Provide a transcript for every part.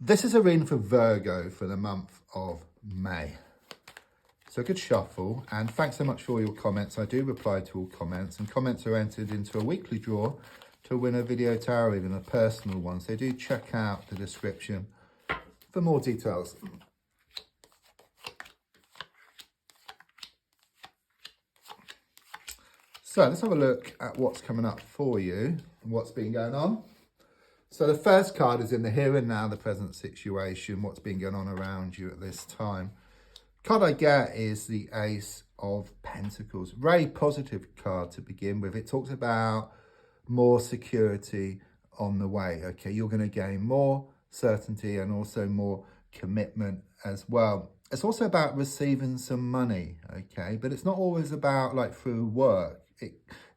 This is a reading for Virgo for the month of May. So a good shuffle, and thanks so much for all your comments. I do reply to all comments, and comments are entered into a weekly draw to win a video tarot reading, a personal one. So do check out the description for more details. So let's have a look at what's coming up for you and what's been going on. So the first card is in the here and now, the present situation, what's been going on around you at this time. Card I get is the Ace of Pentacles. Very positive card to begin with. It talks about more security on the way. Okay, you're going to gain more certainty and also more commitment as well. It's also about receiving some money, okay, but it's not always about like through work.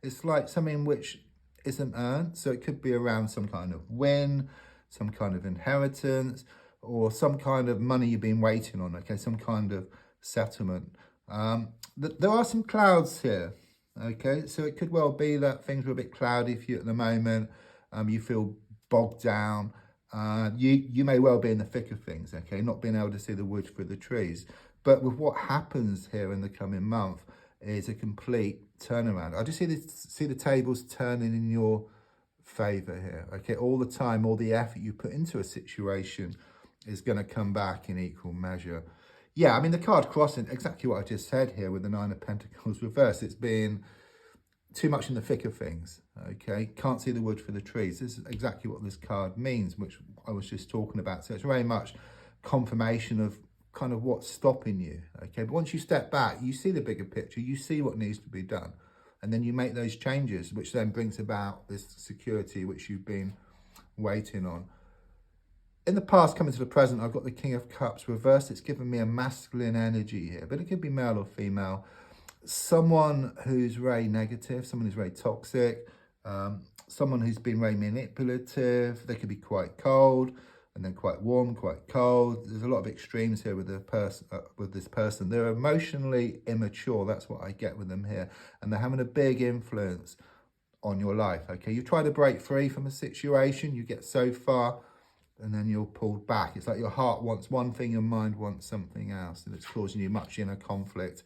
It's like something which isn't earned, so it could be around some kind of win, some kind of inheritance, or some kind of money you've been waiting on, okay, some kind of settlement. There are some clouds here, okay, so it could well be that things are a bit cloudy for you at the moment. You feel bogged down. You may well be in the thick of things, okay, not being able to see the wood for the trees. But with what happens here in the coming month is a complete turnaround. I just see the tables turning in your favor here, okay? All the time, all the effort you put into a situation is going to come back in equal measure. Yeah, I mean, the card crossing, exactly what I just said here with the Nine of Pentacles reversed. It's been too much in the thick of things, okay? Can't see the wood for the trees. This is exactly what this card means, which I was just talking about. So it's very much confirmation of kind of what's stopping you, okay? But once you step back, you see the bigger picture, you see what needs to be done, and then you make those changes, which then brings about this security which you've been waiting on. In the past, coming to the present, I've got the King of Cups reversed. It's given me a masculine energy here, but it could be male or female. Someone who's very negative, someone who's very toxic, someone who's been very manipulative. They could be quite cold, and then quite warm, quite cold. There's a lot of extremes here with the person, with this person. They're emotionally immature. That's what I get with them here, and they're having a big influence on your life. Okay, you try to break free from a situation, you get so far, and then you're pulled back. It's like your heart wants one thing, your mind wants something else, and it's causing you much inner conflict.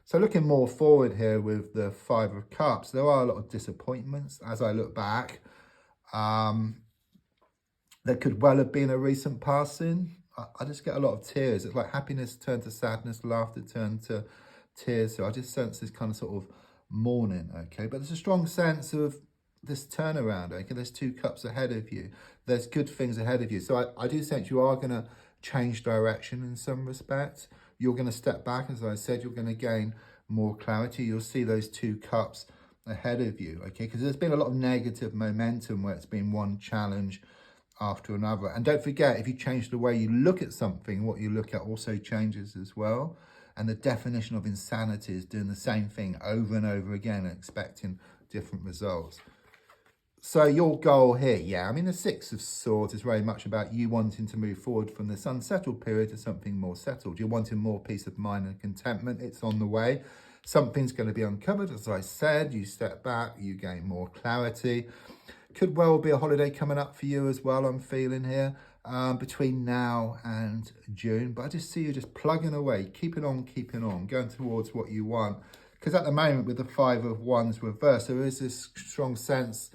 So looking more forward here with the Five of Cups, there are a lot of disappointments as I look back. There could well have been a recent passing. I just get a lot of tears. It's like happiness turned to sadness, laughter turned to tears. So I just sense this kind of sort of mourning, okay? But there's a strong sense of this turnaround, okay? There's two cups ahead of you. There's good things ahead of you. So I do sense you are going to change direction in some respects. You're going to step back, as I said, you're going to gain more clarity. You'll see those two cups ahead of you, okay? Because there's been a lot of negative momentum where it's been one challenge after another. And don't forget, if you change the way you look at something, what you look at also changes as well. And the definition of insanity is doing the same thing over and over again and expecting different results. So your goal here, yeah, I mean, the Six of Swords is very much about you wanting to move forward from this unsettled period to something more settled. You're wanting more peace of mind and contentment. It's on the way. Something's going to be uncovered, as I said. You step back, you gain more clarity. Could well be a holiday coming up for you as well, I'm feeling here, between now and June. But I just see you just plugging away, keeping on, going towards what you want. Because at the moment, with the Five of Wands reversed, there is this strong sense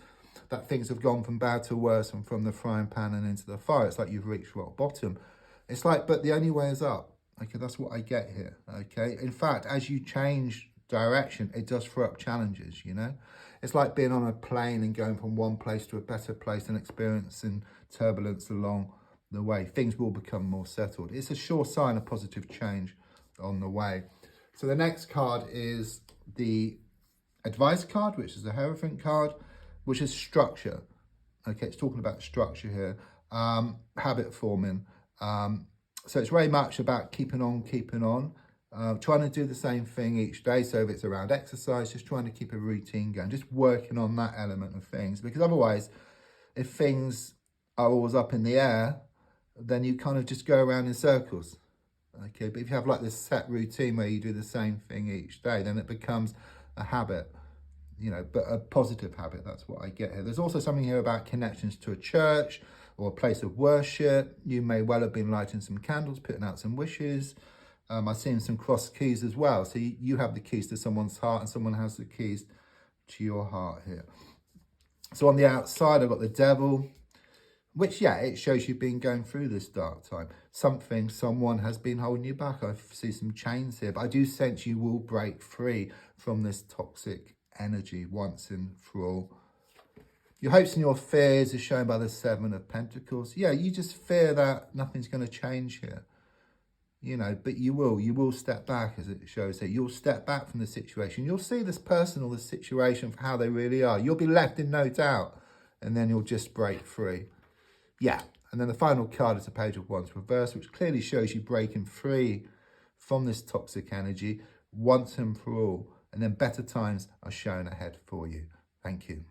that things have gone from bad to worse and from the frying pan and into the fire. It's like you've reached rock bottom. It's like, but the only way is up. Okay, that's what I get here, okay? In fact, as you change direction, it does throw up challenges, you know? It's like being on a plane and going from one place to a better place and experiencing turbulence along the way. Things will become more settled. It's a sure sign of positive change on the way. So the next card is the Advice card, which is the Hierophant card, which is structure. Okay, it's talking about structure here. Habit forming. So it's very much about keeping on, trying to do the same thing each day. So if it's around exercise, just trying to keep a routine going, just working on that element of things. Because otherwise, if things are always up in the air, then you kind of just go around in circles. Okay, but if you have like this set routine where you do the same thing each day, then it becomes a habit, you know, but a positive habit. That's what I get here. There's also something here about connections to a church or a place of worship. You may well have been lighting some candles, putting out some wishes. I've seen some cross keys as well. So you have the keys to someone's heart and someone has the keys to your heart here. So on the outside, I've got the devil, which, yeah, it shows you've been going through this dark time. Someone has been holding you back. I see some chains here, but I do sense you will break free from this toxic energy once and for all. Your hopes and your fears are shown by the Seven of Pentacles. Yeah, you just fear that nothing's going to change here. You know, but you will step back, as it shows here. You'll step back from the situation. You'll see this person or this situation for how they really are. You'll be left in no doubt, and then you'll just break free. Yeah, and then the final card is a Page of Wands reversed, which clearly shows you breaking free from this toxic energy once and for all. And then better times are shown ahead for you. Thank you.